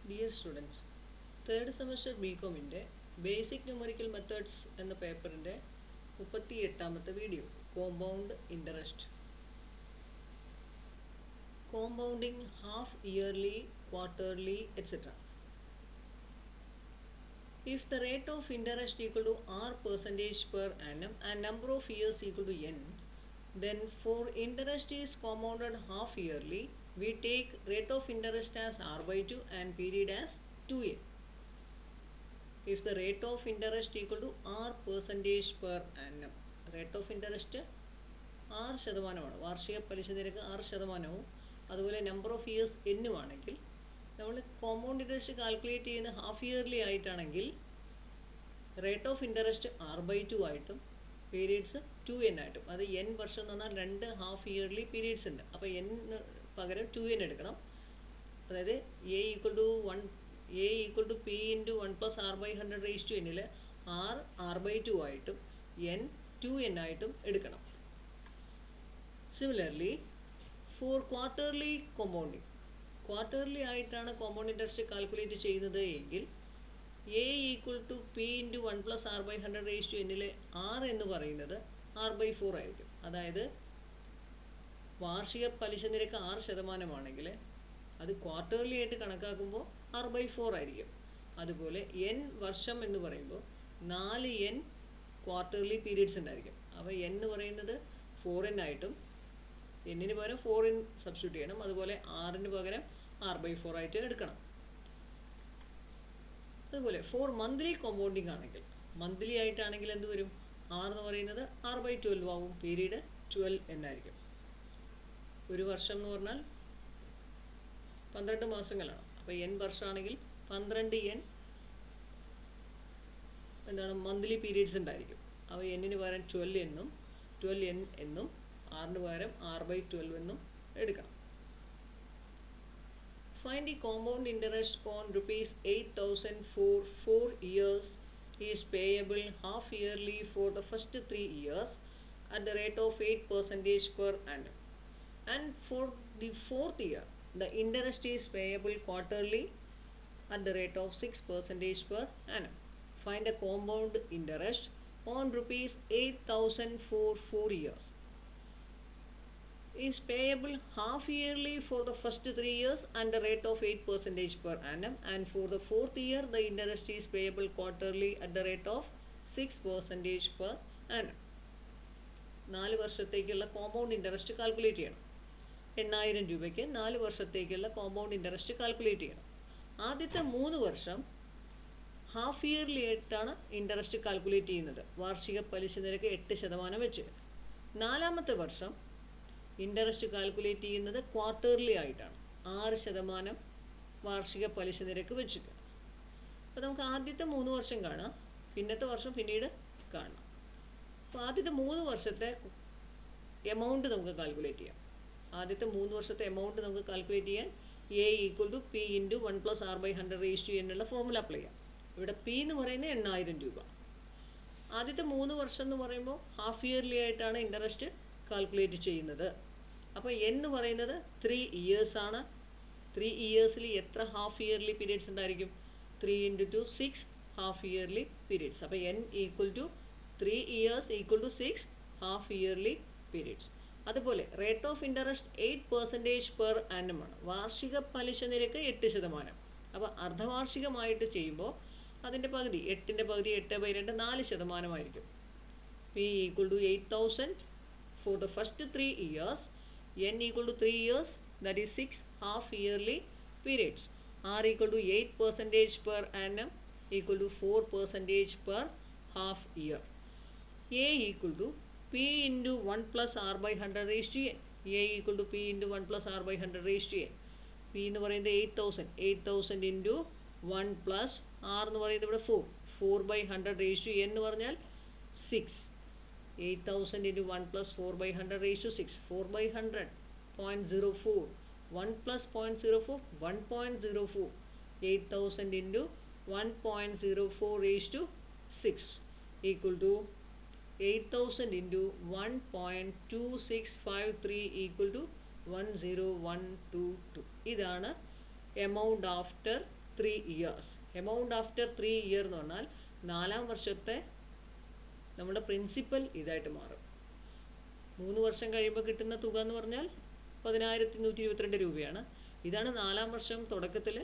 Dear students, third semester BComന്റെ Basic Numerical Methods എന്ന പേപ്പറിന്റെ 38ാമത്തെ video Compound Interest. Compounding half yearly, quarterly, etc. If the rate of interest equal to R percentage per annum and number of years equal to N, then for interest is compounded half yearly, we take rate of interest as R by 2 and period as 2N. If the rate of interest equal to R percentage per annum, rate of interest 6%, വാർഷിക പലിശ നിരക്ക് 6%, അതുപോലെ number of years എന്നുമാണെങ്കിൽ നമ്മൾ compound interest calculate ചെയ്യുന്ന half yearly ആയിട്ടാണെങ്കിൽ rate of interest R/2 ആയിട്ടും periods 2N ആയിട്ടും. അത് N വർഷം എന്ന് പറഞ്ഞാൽ 2 ഹാഫ് ഇയർലി പീരീഡ്സ് ഉണ്ട്. അപ്പോൾ N പകരം 2N എടുക്കണം. അതായത് A equal to P into 1 plus R/100 raise to Nൽ R/2 ആയിട്ടും N 2N ആയിട്ടും എടുക്കണം. Similarly for quarterly compounding, quarterly ആയിട്ടാണ് കോമ്പൗണ്ട് ഇൻട്രസ്റ്റ് കാൽക്കുലേറ്റ് ചെയ്യുന്നത് എങ്കിൽ A equal to P into 1 plus R/100 raise to Nൽ R എന്ന് പറയുന്നത് R/4 ആയിരിക്കും. അതായത് വാർഷിക പലിശ നിരക്ക് 6% അത് ക്വാർട്ടർലി ആയിട്ട് കണക്കാക്കുമ്പോൾ R/4 ആയിരിക്കും. അതുപോലെ N വർഷം എന്ന് പറയുമ്പോൾ 4N ക്വാർട്ടർലി പീരീഡ്സ് ഉണ്ടായിരിക്കും. അപ്പോൾ N എന്ന് പറയുന്നത് 4N ആയിട്ടും Nന് പകരം 4N സബ്സ്റ്റിറ്റ്യൂട്ട് ചെയ്യണം. അതുപോലെ Rന് പകരം R/4 ആയിട്ട് എടുക്കണം. അതുപോലെ ഫോർ മന്ത്ലി കോമ്പൗണ്ടിങ് ആണെങ്കിൽ, മന്ത്ലി ആയിട്ടാണെങ്കിൽ എന്ത് വരും? R എന്ന് പറയുന്നത് R/12 ആവും. പീരീഡ് 12 എന്നായിരിക്കും. ഒരു വർഷം എന്ന് പറഞ്ഞാൽ 12 മാസങ്ങളാണ്. അപ്പോൾ N വർഷമാണെങ്കിൽ 12N എന്താണ് മന്ത്ലി പീരീഡ്സ് ഉണ്ടായിരിക്കും. അപ്പോൾ Nന് പകരം 12N എന്നും Rന് പകരം R/12 എന്നും എടുക്കണം. Find the compound interest on rupees 8,000 for 4 years is payable half yearly for the first 3 years at the rate of 8% per annum. And for the 4th year, the interest is payable quarterly at the rate of 6% per annum. Find the compound interest on rupees 8,000 for 4 years. Is payable half yearly for the first 3 years and the rate of 8% per annum, and for the 4th year the interest is payable quarterly at the rate of 6% per annum. 4 വർഷത്തേക്കുള്ള compound interest calculate ചെയ്യണം. 8,000 രൂപയ്ക്ക് 4 വർഷത്തേക്കുള്ള compound interest calculate ചെയ്യണം. ആദ്യത്തെ 3 വർഷം half yearly ആയിട്ടാണ് interest calculate ചെയ്യുന്നത്, വാർഷിക പലിശ നിരക്ക് 8% വെച്ച്. 4ാമത്തെ വർഷം ഇൻട്രസ്റ്റ് കാൽക്കുലേറ്റ് ചെയ്യുന്നത് ക്വാർട്ടർലി ആയിട്ടാണ്, 6% വാർഷിക പലിശ നിരക്ക് വെച്ചിട്ട്. അപ്പോൾ നമുക്ക് ആദ്യത്തെ 3 വർഷം കാണാം, പിന്നത്തെ വർഷം പിന്നീട് കാണാം. അപ്പോൾ ആദ്യത്തെ 3 വർഷത്തെ എമൗണ്ട് നമുക്ക് കാൽക്കുലേറ്റ് ചെയ്യാം. ആദ്യത്തെ 3 വർഷത്തെ എമൗണ്ട് നമുക്ക് കാൽക്കുലേറ്റ് ചെയ്യാൻ A equal to P into 1 plus R/100 raise to N എന്നുള്ള ഫോർമുല അപ്ലൈ ചെയ്യാം. ഇവിടെ P എന്ന് പറയുന്നത് 8,000 രൂപ. ആദ്യത്തെ 3 വർഷം എന്ന് പറയുമ്പോൾ ഹാഫ് ഇയർലി ആയിട്ടാണ് ഇൻട്രസ്റ്റ് കാൽക്കുലേറ്റ് ചെയ്യുന്നത്. അപ്പോൾ N എന്ന് പറയുന്നത് 3 ഇയേഴ്സ് ആണ്. 3 ഇയേഴ്സിൽ എത്ര ഹാഫ് ഇയർലി പീരീഡ്സ് ഉണ്ടായിരിക്കും? 3 ഇൻറ്റു 2 6 ഹാഫ് ഇയർലി പീരീഡ്സ്. അപ്പോൾ N equal to 3 years equal to 6 half yearly periods. അതുപോലെ rate of interest 8% per annum ആണ്. വാർഷിക പലിശ നിരക്ക് 8%. അപ്പോൾ അർദ്ധവാർഷികമായിട്ട് ചെയ്യുമ്പോൾ അതിൻ്റെ പകുതി, 8ൻ്റെ പകുതി 8/2 4% ആയിരിക്കും. P equal to 8,000 for the first 3 years, N equal to 3 years, that is 6 half yearly periods. R equal to 8% per annum equal to 4% per half year. A equal to P into 1 plus R/100 raised to N. A equal to P into 1 plus R/100 raised to N. P എന്ന് പറയുന്നത് 8,000 into 1 plus R എന്ന് പറയുന്നത് ഇവിടെ 4/100 raised to N എന്ന് പറഞ്ഞാൽ 6. 8,000 into 1 plus 4/100 raised to 6. 4/100, 0.04. 1 plus 0.04, 1.04. 8,000 into 1.04 raised to 6 equal to 8,000 into 1.2653 equal to 10122. ഇതാണ് amount after 3 years. Amount after 3 year എന്ന് പറഞ്ഞാൽ 4-ാം വർഷത്തെ നമ്മുടെ പ്രിൻസിപ്പൽ ഇതായിട്ട് മാറും. 3 വർഷം കഴിയുമ്പോൾ കിട്ടുന്ന തുക എന്ന് പറഞ്ഞാൽ 10,122 രൂപയാണ്. ഇതാണ് 4-ാം വർഷം തുടക്കത്തിൽ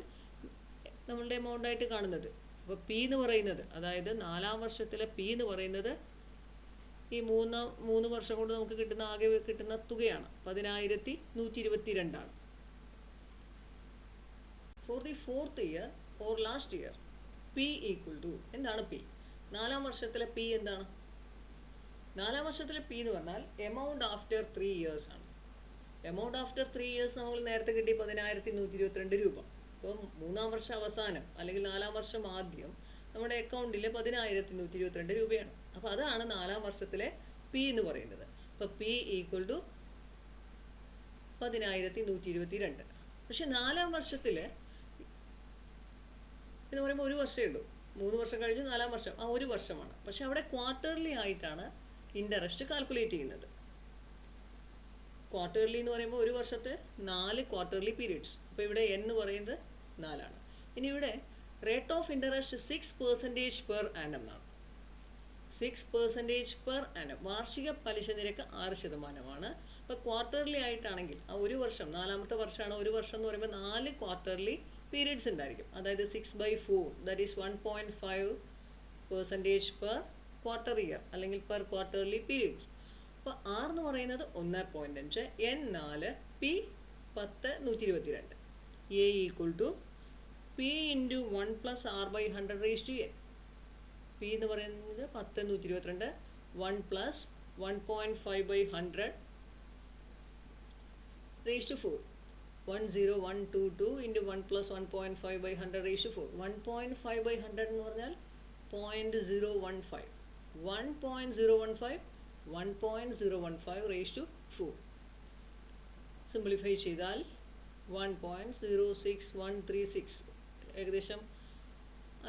നമ്മളുടെ എമൗണ്ട് ആയിട്ട് കാണുന്നത്. അപ്പോൾ പി എന്ന് പറയുന്നത്, അതായത് 4-ാം വർഷത്തിലെ പി എന്ന് പറയുന്നത് ഈ മൂന്ന് വർഷം കൊണ്ട് നമുക്ക് ആകെ കിട്ടുന്ന തുകയാണ് 10,122 ആണ്. For the 4th year or last year P equal to, എന്താണ് പി? 4-ാം വർഷത്തിലെ പി എന്താണ്? 4-ാം വർഷത്തിലെ പി എന്ന് പറഞ്ഞാൽ എമൗണ്ട് ആഫ്റ്റർ 3 ഇയേഴ്സ് ആണ്. എമൗണ്ട് ആഫ്റ്റർ 3 ഇയേഴ്സ് നമ്മൾ നേരത്തെ കിട്ടി 10,122 രൂപ. അപ്പം 3-ാം വർഷം അവസാനം അല്ലെങ്കിൽ 4-ാം വർഷം ആദ്യം നമ്മുടെ അക്കൗണ്ടിൽ 10,122 രൂപയാണ്. അപ്പോൾ അതാണ് 4-ാം വർഷത്തിലെ പി എന്ന് പറയുന്നത്. അപ്പോൾ പി ഈക്വൽ ടു 10,122. പക്ഷെ 4-ാം വർഷത്തിൽ എന്ന് പറയുമ്പോൾ ഒരു വർഷമേ ഉള്ളൂ. 3 വർഷം കഴിഞ്ഞ് 4-ാം വർഷം ആ ഒരു വർഷമാണ്. പക്ഷെ അവിടെ ക്വാർട്ടർലി ആയിട്ടാണ് ഇൻട്രസ്റ്റ് കാൽക്കുലേറ്റ് ചെയ്യുന്നത്. ക്വാർട്ടർലി എന്ന് പറയുമ്പോൾ ഒരു വർഷത്തെ 4 ക്വാർട്ടർലി പീരീഡ്സ്. അപ്പോൾ ഇവിടെ n എന്ന് പറയുന്നത് 4 ആണ്. ഇനി ഇവിടെ rate of interest 6% per annum ആണ്. 6% പെർ ആനം, വാർഷിക പലിശ നിരക്ക് 6%. അപ്പോൾ ക്വാർട്ടർലി ആയിട്ടാണെങ്കിൽ ആ ഒരു വർഷം, 4-ാമത്തെ വർഷമാണ്. ഒരു വർഷം എന്ന് പറയുമ്പോൾ 4 ക്വാർട്ടർലി പീരീഡ്സ് ഉണ്ടായിരിക്കും. അതായത് 6/4, that is 1.5% per quarter year അല്ലെങ്കിൽ പെർ ക്വാർട്ടർലി പീരീഡ്സ്. അപ്പോൾ ആർ എന്ന് പറയുന്നത് 1.5, n 4, P 10,122. A equal to P into 1 + r/100 raise to n. P എന്ന് പറയുന്നത് 10,122, 1 + 1.5/100 raise to 4. 10122 into 1 + 1.5/100 raise to 4. 1.5/100 എന്ന് പറഞ്ഞാൽ 0.015. 1.015 1.015 റേസ് ടു 4. സിംപ്ലിഫൈ ചെയ്താൽ 1.06136, ഏകദേശം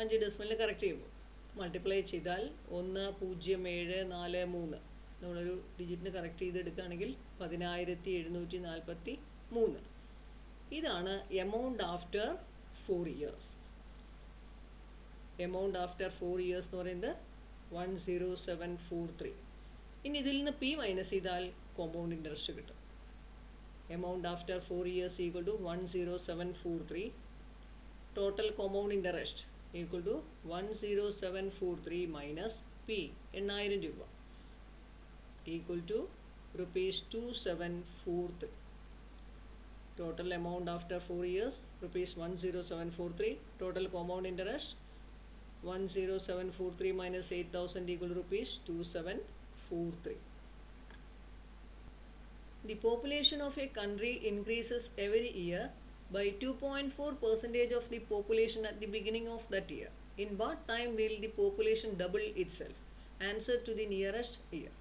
5 ഡെസിമലിൽ കറക്റ്റ് ചെയ്യുമ്പോൾ മൾട്ടിപ്ലൈ ചെയ്താൽ 10743 നമ്മളൊരു ഡിജിറ്റിന് കറക്റ്റ് ചെയ്തെടുക്കുകയാണെങ്കിൽ 10,743. ഇതാണ് amount after 4 years. Amount after 4 years എന്ന് പറയുന്നത് 10743. ഇനി ഇതിൽ നിന്ന് പി മൈനസ് ചെയ്താൽ കോമ്പൗണ്ട് ഇൻട്രസ്റ്റ് കിട്ടും. Amount after 4 years equal to 10743. Total compound interest equal to 10743 minus P 8,000 രൂപ equal to ₹2743. Total amount after 4 years ₹10743. Total compound interest 10743 minus 8,000 equal to ₹2743. The population of a country increases every year by 2.4% of the population at the beginning of that year. In what time will the population double itself? Answer to the nearest year.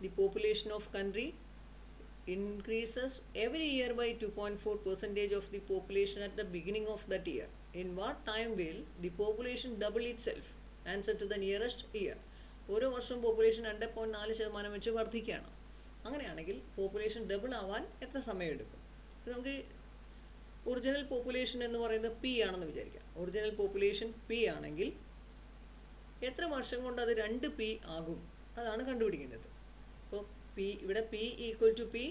The population of country increases every year by 2.4% of the population at the beginning of that year. In what time will the population double itself? Answer to the nearest year. ഓരോ വർഷം population 2.4% വെച്ച് വർദ്ധിക്കുകയാണ്. അങ്ങനെയാണെങ്കിൽ population double ആവാൻ എത്ര സമയമെടുക്കും? നമുക്ക് original population എന്ന് പറയുന്നത് പി ആണെന്ന് വിചാരിക്കാം. ഒറിജിനൽ പോപ്പുലേഷൻ പി ആണെങ്കിൽ എത്ര വർഷം കൊണ്ട് അത് 2p ആകും? അതാണ് കണ്ടുപിടിക്കേണ്ടത്. അപ്പോൾ പി ഇവിടെ P equal to P,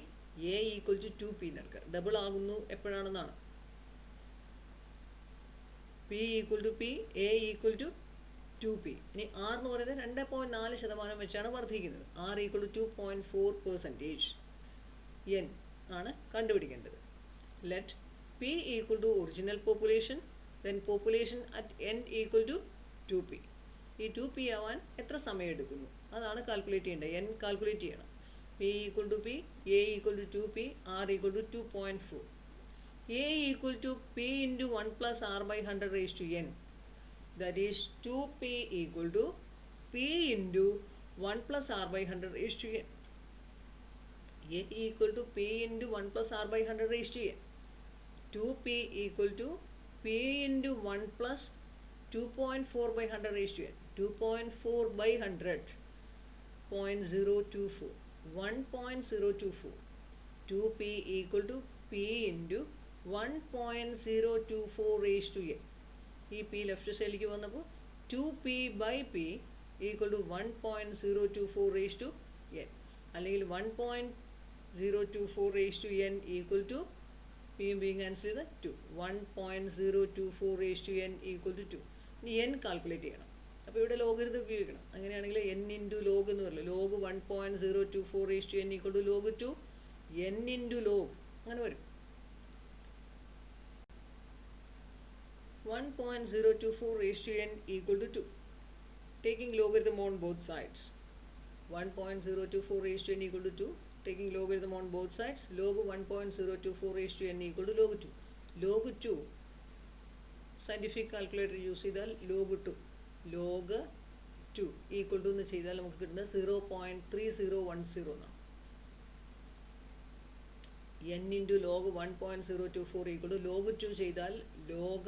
A equal to 2p എടുക്കുക. ഡബിൾ ആകുന്നു എപ്പോഴാണെന്നാണ്. P equal to P, A equal to 2p. ഇനി ആർ എന്ന് പറയുന്നത് 2.4% വെച്ചാണ് വർദ്ധിക്കുന്നത്. R equal to 2.4%. എൻ ആണ് കണ്ടുപിടിക്കേണ്ടത്. Let P equal to original population, then population at N equal to 2p. ഈ 2p ആവാൻ എത്ര സമയം എടുക്കുന്നു അതാണ് കാൽക്കുലേറ്റ് ചെയ്യേണ്ടത്. എൻ കാൽക്കുലേറ്റ് ചെയ്യണം. P equal to P, A equal to 2p, R equal to 2.4. A equal to P into 1 + r/100 raise to n. That is 2p equal to p into 1 + r/100 raised to n. A equal to p into 1 + r/100 raised to n. 2p equal to p into 1 plus 2.4/100 raised to n. 2.4/100, 0.024, 1.024. 2p equal to p into 1.024 raise to N. ഈ P left സൈഡിലേക്ക് വന്നപ്പോൾ 2p/p equal to 1.024 raise to N, അല്ലെങ്കിൽ 1.024 raise to N equal to പിയും ബിയും cancel ചെയ്ത് 2. 1.024 raise to N equal to 2. ഇനി N calculate ചെയ്യണം. അപ്പോൾ ഇവിടെ ലോഗരിതം ഉപയോഗിക്കണം. അങ്ങനെയാണെങ്കിൽ എൻ ഇൻറ്റു ലോഗ് എന്ന് പറയില്ല. Log 1.024 raise to N equal to log 2, N into log അങ്ങനെ വരും. 1.024 raised to n equal to 2. Taking logarithm on both sides. 1.024 raised to n equal to 2. Taking logarithm on both sides. Log 1.024 raised to n equal to log 2. Log 2. Scientific calculator use ചെയ്താൽ log 2. Log 2 equal to എന്ന് ചെയ്താൽ നമുക്ക് കിട്ടുന്നത് 0.3010 എന്നാണ്. n into log 1.024 equal to log 2 ചെയ്താൽ log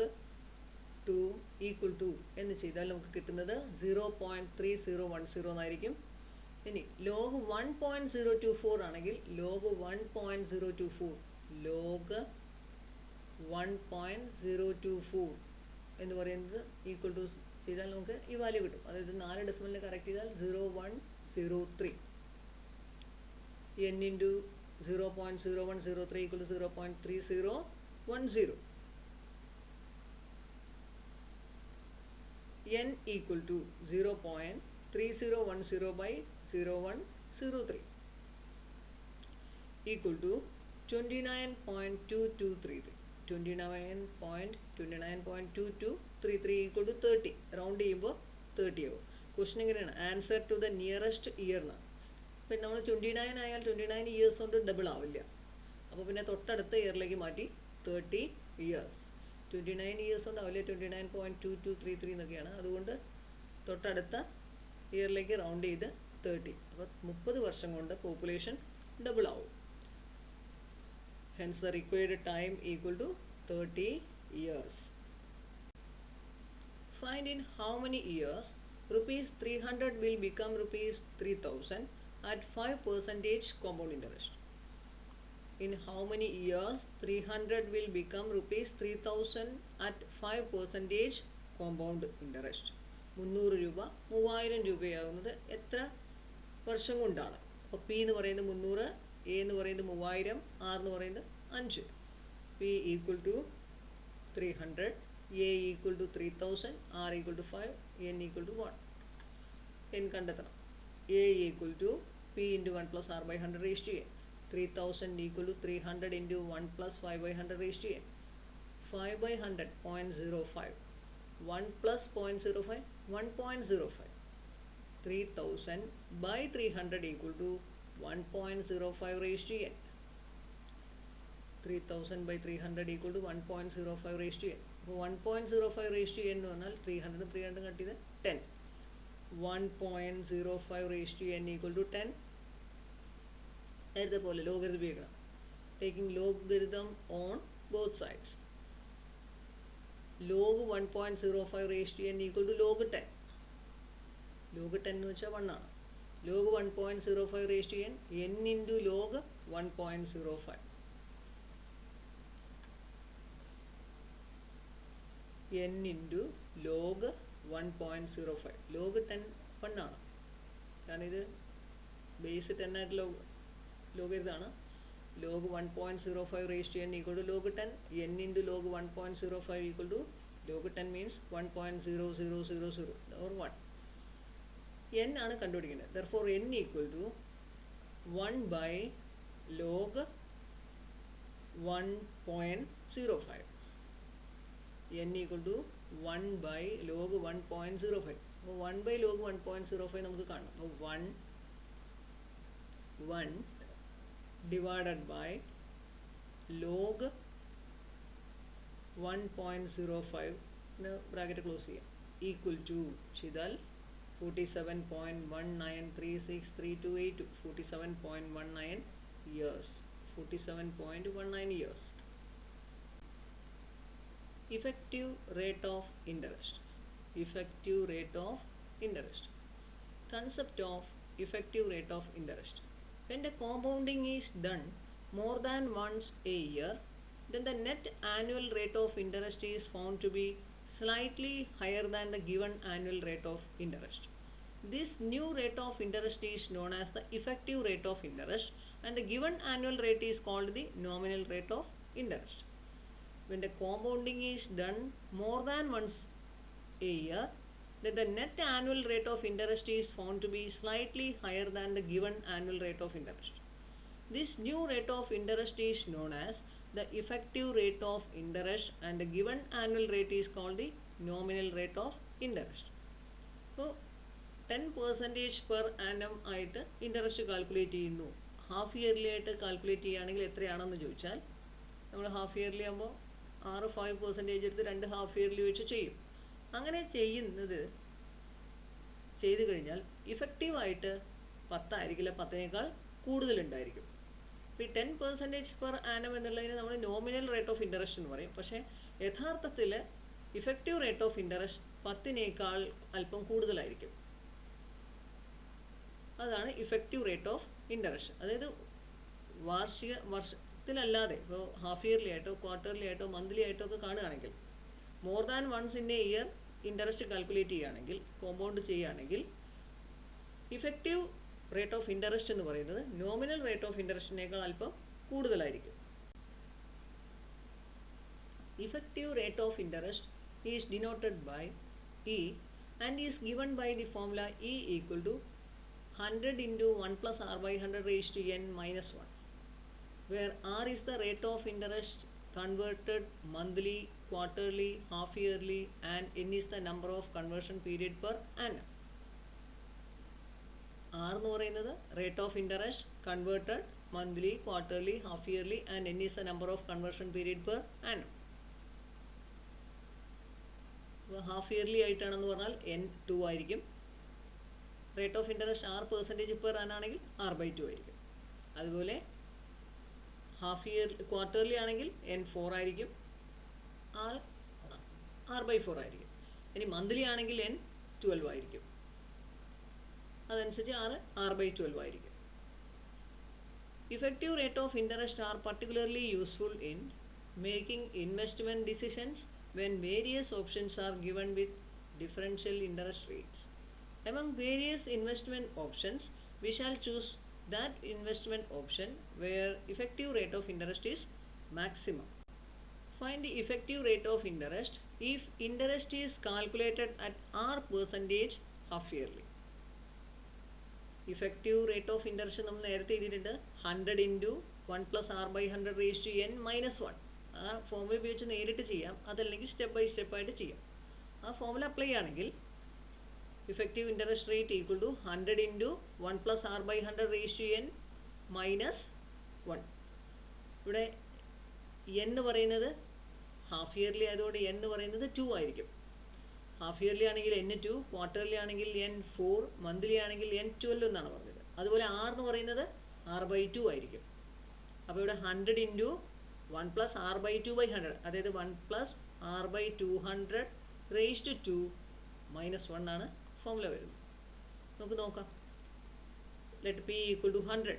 2 equal to എന്ന് ചെയ്താൽ നമുക്ക് കിട്ടുന്നത് 0.3010 എന്നായിരിക്കും. ഇനി ലോഗ് 1.024 ആണെങ്കിൽ ലോഗ് 1.024 എന്ന് പറയുന്നത് ഈക്വൽ ടു ചെയ്താൽ നമുക്ക് ഈ വാല്യൂ കിട്ടും. അതായത് 4 ഡെസിമലിനെ കറക്റ്റ് ചെയ്താൽ 0103. n into 0.0103 equal to 0.3010. n equal to 0.3010 by 0103 equal to 29.2233. 29.2233 equal to 30. Round ചെയ്യുമ്പോൾ 30 ആവും. ക്വസ്റ്റൻ എങ്ങനെയാണ്? Answer to the nearest year എന്നാണ്. പിന്നെ നമ്മൾ 29 ആയാൽ 29 ഇയേഴ്സ് കൊണ്ട് ഡബിൾ ആവില്ല. അപ്പോൾ പിന്നെ തൊട്ടടുത്ത ഇയറിലേക്ക് മാറ്റി 30 ഇയേഴ്സ്. 29 ഇയേഴ്സ് ഉണ്ടാവില്ലേ, 29.2233 എന്നൊക്കെയാണ്. അതുകൊണ്ട് തൊട്ടടുത്ത ഇയറിലേക്ക് റൗണ്ട് ചെയ്ത് 30. അപ്പോൾ 30 വർഷം കൊണ്ട് പോപ്പുലേഷൻ ഡബിൾ ആവും. Hence the required time equal to 30 years. Find in how many years rupees 300 will become rupees 3000 at 5% compound interest. In how many years 300 will become rupees 3000 at 5% compound interest? 300 രൂപ 3000 രൂപയാകുന്നത് എത്ര വർഷം കൊണ്ടാണ്? അപ്പോൾ P എന്ന് പറയുന്നത് 300, A എന്ന് പറയുന്നത് 3000, R എന്ന് പറയുന്നത് 5. P equal to 300, A equal to 3000, R equal to 5, N equal to 1. N കണ്ടെത്തണം. A equal to P into 1 plus R by 100 raise to N. 3000 equal to 300 into 1 plus 5 by 100 raised to n. 5 by 100, 0.05. 1 plus 0.05, 1.05. 3000 by 300 equal to 1.05 raised to n. 3000 by 300 equal to 1.05 raised to n. 1.05 raised to n എന്ന് പറഞ്ഞാൽ 300 cut ചെയ്ത് 10. 1.05 raised to n equal to 10. നേരത്തെ പോലെ logarithm ഉപയോഗിക്കണം. Taking logarithm on both sides. Log 1.05 raise to N equal to log 10. Log 10 എന്ന് വെച്ചാൽ 1 ആണ്. Log 1.05 raise to N, N into log 1.05. N into log 1.05. Log 10 1 ആണ്. കാരണം ഇത് ബേസ് 10 ആയിട്ട് ലോഗരിതാണ്. Log 1.05 raise to N equal to log 10. N into log 1.05 equal to log 10 means 1.0000 or 1. N ആണ് കണ്ടുപിടിക്കുന്നത്. Therefore N equal to 1 by log 1.05. N equal to 1 by log 1.05. അപ്പോൾ 1 by log 1.05 നമുക്ക് കാണാം. 1 divided by log 1.05 bracket close ചെയ്യാം equal to ചെയ്താൽ 47.19363282. 47.19 years. 47.19 years. Effective rate of interest. Effective rate of interest. Concept of effective rate of interest. When the compounding is done more than once a year, then the net annual rate of interest is found to be slightly higher than the given annual rate of interest. This new rate of interest is known as the effective rate of interest, and the given annual rate is called the nominal rate of interest. When the compounding is done more than once a year, then the net annual rate of interest is found to be slightly higher than the given annual rate of interest. This new rate of interest is known as the effective rate of interest, and the given annual rate is called the nominal rate of interest. So 10% per annum ആയിട്ട് interest calculate ചെയ്യുന്നു. Half yearly ആയിട്ട് calculate ചെയ്യുകയാണെങ്കിൽ എത്രയാണെന്ന് ചോദിച്ചാൽ നമ്മൾ half yearly ആകുമ്പോൾ 5% എടുത്ത് 2 half yearly വെച്ച് ചെയ്യും. അങ്ങനെ ചെയ്തു കഴിഞ്ഞാൽ ഇഫക്റ്റീവായിട്ട് 10 ആയിരിക്കില്ല, 10നേക്കാൾ കൂടുതലുണ്ടായിരിക്കും. ഇപ്പോൾ ഈ 10% പെർ ആനം എന്നുള്ളതിന് നമ്മൾ നോമിനൽ റേറ്റ് ഓഫ് ഇൻട്രസ്റ്റ് എന്ന് പറയും. പക്ഷേ യഥാർത്ഥത്തിൽ ഇഫക്റ്റീവ് റേറ്റ് ഓഫ് ഇൻട്രസ്റ്റ് 10നേക്കാൾ അല്പം കൂടുതലായിരിക്കും. അതാണ് ഇഫക്റ്റീവ് റേറ്റ് ഓഫ് ഇൻട്രസ്റ്റ്. അതായത് വർഷത്തിലല്ലാതെ ഇപ്പോൾ ഹാഫ് ഇയർലി ആയിട്ടോ ക്വാർട്ടർലി ആയിട്ടോ മന്ത്ലി ആയിട്ടോ ഒക്കെ കാണുകയാണെങ്കിൽ more than once in a year interest calculate ചെയ്യുകയാണെങ്കിൽ, കോമ്പൗണ്ട് ചെയ്യുകയാണെങ്കിൽ ഇഫക്റ്റീവ് റേറ്റ് ഓഫ് ഇൻട്രസ്റ്റ് എന്ന് പറയുന്നത് നോമിനൽ റേറ്റ് ഓഫ് ഇൻട്രസ്റ്റിനേക്കാൾ അല്പം കൂടുതലായിരിക്കും. Effective rate of interest is denoted by E and is given by the formula E equal to 100 into 1 plus r by 100 raised to n minus 1, where r is the rate of interest converted monthly, quarterly, half yearly, and n is the number of conversion period per annum. R എന്ന് പറയുന്നത് rate of interest converted monthly, quarterly, half yearly, and n is the number of conversion period per annum. Half yearly ആയിട്ടാണെന്ന് പറഞ്ഞാൽ n 2 ആയിരിക്കും. Rate of interest 6% per ആണെങ്കിൽ r/2 ആയിരിക്കും. അതുപോലെ half year quarterly ആണെങ്കിൽ n 4 ആയിരിക്കും, r/4 ആയിരിക്കും. ഇനി മന്ത്ലി ആണെങ്കിൽ n 12 ആയിരിക്കും. അതനുസരിച്ച് r/12 ആയിരിക്കും. Effective rate of interest are particularly useful in making investment decisions when various options are given with differential interest rates. Among various investment options, we shall choose that investment option where effective rate of interest is maximum. Find the effective rate of interest if interest is calculated at r% half yearly. Effective rate of interest നമ്മൾ നേരത്തെ എഴുതിയിട്ടുണ്ട് 100 into 1 plus r by 100 raised to n minus 1. ആ formula ഉപയോഗിച്ച് നേരിട്ട് ചെയ്യാം, അതല്ലെങ്കിൽ step by step ആയിട്ട് ചെയ്യാം. ആ ഫോർമുല അപ്ലൈ ആണെങ്കിൽ effective interest rate equal to 100 into 1 plus r by 100 raised to n minus 1. ഇവിടെ n പറയുന്നത് ഹാഫ് ഇയർലി ആയതുകൊണ്ട് n പറയുന്നത് 2 ആയിരിക്കും. ഹാഫ് ഇയർലി ആണെങ്കിൽ n 2, ക്വാർട്ടർലി ആണെങ്കിൽ n 4, മന്ത്ലി ആണെങ്കിൽ n 12 എന്നാണ് പറഞ്ഞത്. അതുപോലെ r എന്ന് പറയുന്നത് r/2 ആയിരിക്കും. അപ്പോൾ ഇവിടെ 100 into 1 plus r/2 by 100, അതായത് 1 plus r/200 raised to 2 minus 1 ആണ് ഫോർമുല വരുന്നത്. നമുക്ക് നോക്കാം. Let p equal to 100,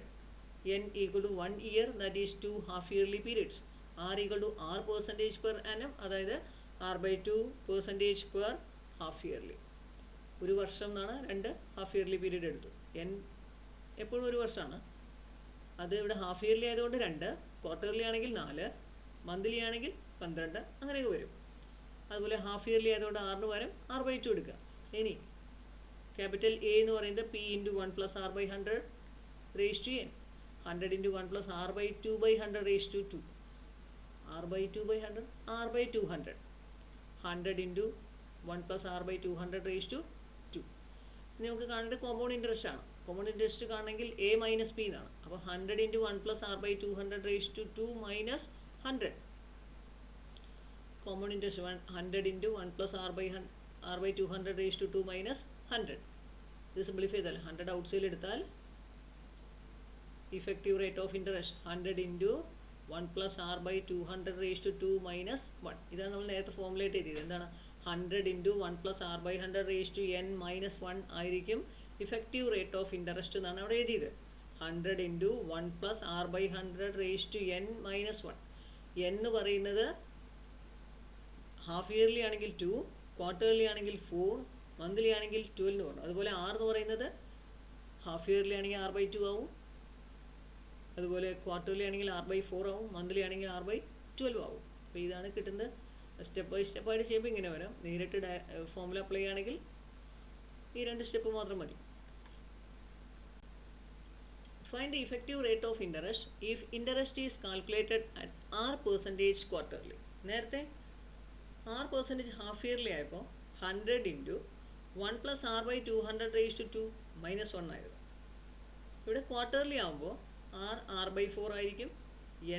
n equal to 1 year, that is 2 half yearly periods, r equal to r% per annum, അതായത് r/2% per half yearly. ഒരു വർഷം എന്നാണ് 2 half yearly period എടുത്തു. n എപ്പോഴും ഒരു വർഷമാണ്. അത് ഇവിടെ ഹാഫ് ഇയർലി ആയതുകൊണ്ട് 2, ക്വാർട്ടർലി ആണെങ്കിൽ 4, മന്ത്ലി ആണെങ്കിൽ 12, അങ്ങനെയൊക്കെ വരും. അതുപോലെ ഹാഫ് ഇയർലി ആയതുകൊണ്ട് r പകരം r/2 എടുക്കുക. ഇനി ക്യാപിറ്റൽ A എന്ന് പറയുന്നത് p into 1 plus r by 100 raised to n, 100 into 1 plus r/2 by 100 raised to 2, r/2 by 100, r/200, 100 into 1 plus r/200 raised to 2. ഇനി നമുക്ക് കാണേണ്ടത് കോമ്പൗണ്ട് ഇൻട്രസ്റ്റ് ആണ്. കോമ്പൗണ്ട് ഇൻട്രസ്റ്റ് കാണണമെങ്കിൽ a minus p എന്നാണ്. അപ്പോൾ 100 into 1 plus r/200 raised to 2 minus 100. Compound interest 100 into 1 plus r/200 raised to 2 minus 100. ഇത് simplify ചെയ്താൽ 100 ഔട്ട്സൈഡിൽ എടുത്താൽ effective rate of interest 100 into 1 plus r/200 raised to 2 minus 1. ഇതാണ് നമ്മൾ നേരത്തെ ഫോർമുലേറ്റ് ചെയ്തത്. എന്താണ് 100 into 1 plus r/100 raised to n minus 1 ആയിരിക്കും effective rate of interest എന്നാണ് അവിടെ എഴുതിയത്. 100 into 1 plus r/100 raised to n minus 1. എന്ന് പറയുന്നത് ഹാഫ് ഇയർലി ആണെങ്കിൽ 2, ക്വാർട്ടർലി ആണെങ്കിൽ 4, മന്ത്ലി ആണെങ്കിൽ 12 എന്ന് പറഞ്ഞു. അതുപോലെ ആർ എന്ന് പറയുന്നത് ഹാഫ് ഇയർലി ആണെങ്കിൽ R/2 ആവും, അതുപോലെ ക്വാർട്ടർലി ആണെങ്കിൽ R/4 ആവും, മന്ത്ലി ആണെങ്കിൽ R/12 ആവും. അപ്പോൾ ഇതാണ് കിട്ടുന്നത്. സ്റ്റെപ്പ് ബൈ സ്റ്റെപ്പായിട്ട് ചെയ്യുമ്പോൾ ഇങ്ങനെ വരാം. നേരിട്ട് ഫോമുല അപ്ലൈ ചെയ്യുകയാണെങ്കിൽ ഈ 2 സ്റ്റെപ്പ് മാത്രം മതി. Find the effective rate of interest if interest is calculated at R% quarterly. നേരത്തെ R% ഹാഫ് ഇയർലി ആയപ്പോൾ 100 ഇൻറ്റു 1 പ്ലസ് R/200 - 1 ആയിരുന്നു. ഇവിടെ ക്വാർട്ടർലി ആകുമ്പോൾ R/4 ആയിരിക്കും,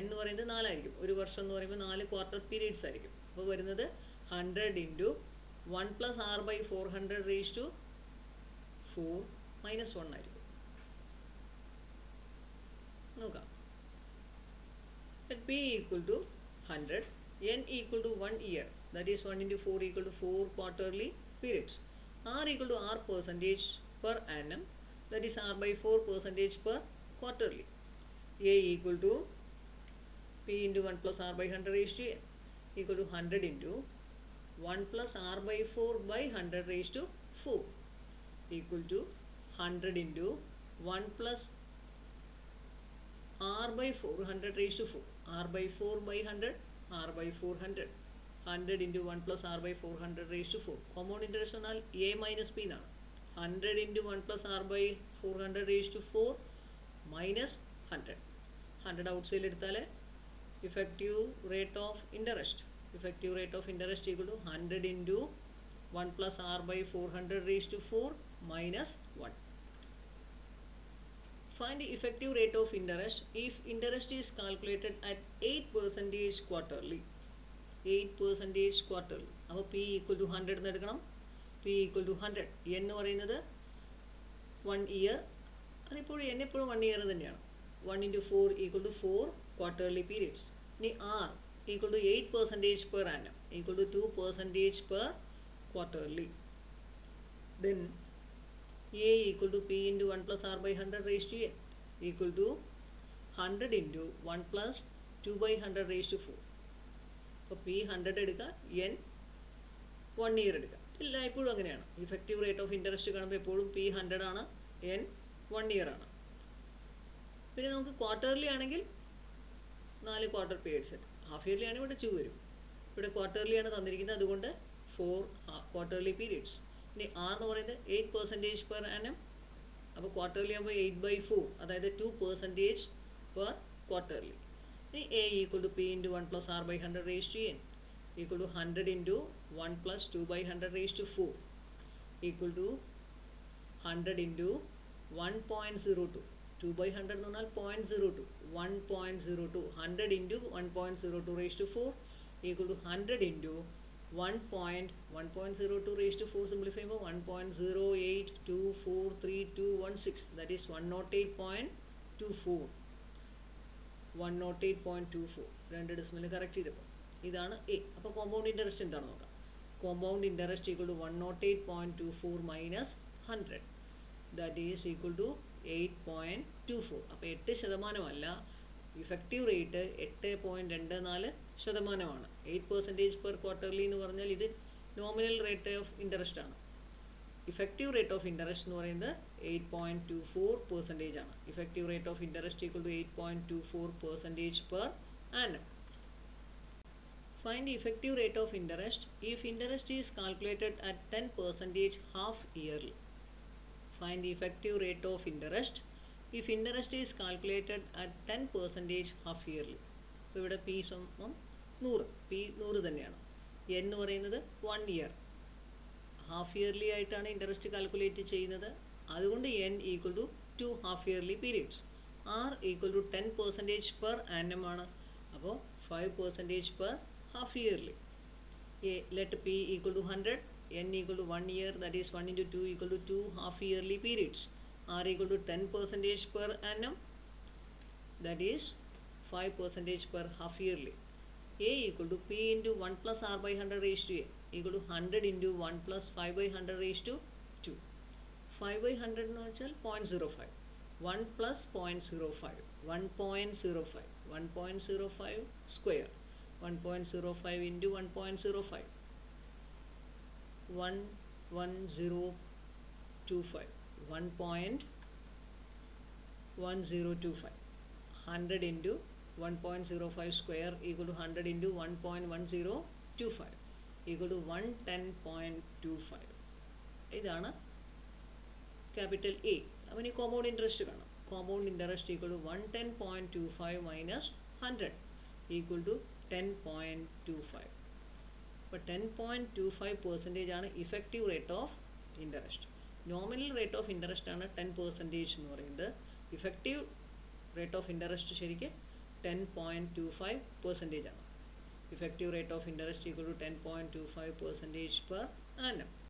എന്ന് പറയുന്നത് 4 ആയിരിക്കും. ഒരു വർഷം എന്ന് പറയുമ്പോൾ 4 ക്വാർട്ടർ പീരീഡ്സ് ആയിരിക്കും. അപ്പോൾ വരുന്നത് 100 ഇൻറ്റു 1 പ്ലസ് R/400 4 - 1 ആയിരിക്കും. നോക്കാം. P equal to 100, N equal to 1 year, that is 1 into 4 equal to 4 quarterly periods. R equal to R percentage per annum, that is R/4 percentage per quarterly. A equal to P into 1 plus R/100 equal to 100 into 1 plus R/4 by 100 4 equal to 100 into 1 plus R/400 4, R/4 by 100, R/400, 100 into 1 plus R/400 4. Compound interest എന്നാൽ A minus P എന്നാണ്. 100 into 1 plus R/400 4 minus 100. 100 outside എടുത്താൽ effective rate of interest. Effective rate of interest equal to 100 into 1 plus R/400 4 minus 1. Find the effective rate of interest if interest is calculated at 8% quarterly. 8% quarterly. അപ്പോൾ P equal to 100 എന്ന് എടുക്കണം. P equal to 100. എന്ന് പറയുന്നത് 1 year. അതിപ്പോൾ N എപ്പോഴും 1 year തന്നെയാണ്. 1 into 4 equal to 4 quarterly periods. ഇനി R equal to 8% per annum equal to 2% per quarterly. Then A equal to P into 1 plus R/100 equal to 100 into 1 plus 2/100 4. അപ്പോൾ P 100 എടുക്കുക, N 1 year എടുക്കുക. ഇല്ല, എപ്പോഴും അങ്ങനെയാണ്. Effective rate of interest കാണുമ്പോൾ എപ്പോഴും P 100 ആണ്, N 1 year ആണ്. പിന്നെ നമുക്ക് ക്വാർട്ടർലി ആണെങ്കിൽ 4 ക്വാർട്ടർ പീരീഡ്സ് ഉണ്ട്. ഹാഫ് ഇയർലി ആണെങ്കിൽ ഇവിടെ 2 വരും. ഇവിടെ ക്വാർട്ടർലി ആണ് തന്നിരിക്കുന്നത്, അതുകൊണ്ട് 4 ക്വാർട്ടർലി പീരീഡ്സ്. ഇനി ആർ എന്ന് പറയുന്നത് 8% പെർ ആനം. അപ്പോൾ ക്വാർട്ടർലി ആകുമ്പോൾ 8/4, അതായത് 2% പെർ ക്വാർട്ടർലി. ഇനി A equal to P into 1 plus R/100 N equal to 100 into 1 plus 2/100 4 equal to 100 into 1.02. 2/100 എന്ന് പറഞ്ഞാൽ 0.02. 1.02. 100 into 1.02 4 equal to 100 into 1.02 simplify 1.08243216, that is 108.24. 108.24 രണ്ട് ഡെസിമൽ കറക്റ്റ് ചെയ്തപ്പോൾ ഇതാണ് എ. അപ്പോൾ കോമ്പൗണ്ട് ഇൻട്രസ്റ്റ് എന്താണ് നോക്കാം. Compound interest equal to 108.24 minus 100, that is equal to 8.24. അപ്പോൾ 8% effective rate 8.24%. 8% per quarterly എന്ന് പറഞ്ഞാൽ ഇത് നോമിനൽ റേറ്റ് ഓഫ് ഇൻട്രസ്റ്റ് ആണ്. ഇഫക്റ്റീവ് റേറ്റ് ഓഫ് ഇൻട്രസ്റ്റ് എന്ന് പറയുന്നത് 8.24% ആണ്. Effective rate of interest equal to 8.24% per annum. Find the effective rate of interest if interest is calculated at 10% half yearly. Find the effective rate of interest if interest is calculated at 10% half yearly. അപ്പോൾ ഇവിടെ P സമം 100. P 100 തന്നെയാണ്. N എന്ന് പറയുന്നത് 1 year. Half yearly ആയിട്ടാണ് interest calculate ചെയ്യുന്നത്, അതുകൊണ്ട് N equal to 2 half yearly periods. R equal to 10% per annum ആണ്, അപ്പോൾ 5% per half yearly. Let P equal to 100, N equal to 1 year, that is 1 into 2 equal to 2 half yearly periods. R equal to 10% per annum, that is 5% per half yearly. A equal to P into 1 plus R/100 equal to 100 into 1 plus 5/100 2. 5/100 എന്ന് വെച്ചാൽ 0.05. 1 plus 0.05. 1.05. 1.05 square. 1.05 into 1.05, 11025, 1.1025, 100 into 1.05 square equal to 100 into 1.1025 equal to 110.25. ഇതാണ് capital A. അവന് compound interest കാണാം. Compound interest equal to 110.25 minus 100 equal to 10.25. അപ്പോൾ 10.25% ആണ് effective rate of interest. Nominal rate of interest ആണ് 10% എന്ന് പറയുന്നത്. ഇഫക്റ്റീവ് റേറ്റ് ഓഫ് ഇൻട്രസ്റ്റ് ശരിക്ക് 10.25% ആണ്. Effective rate of interest equal to 10.25% per annum.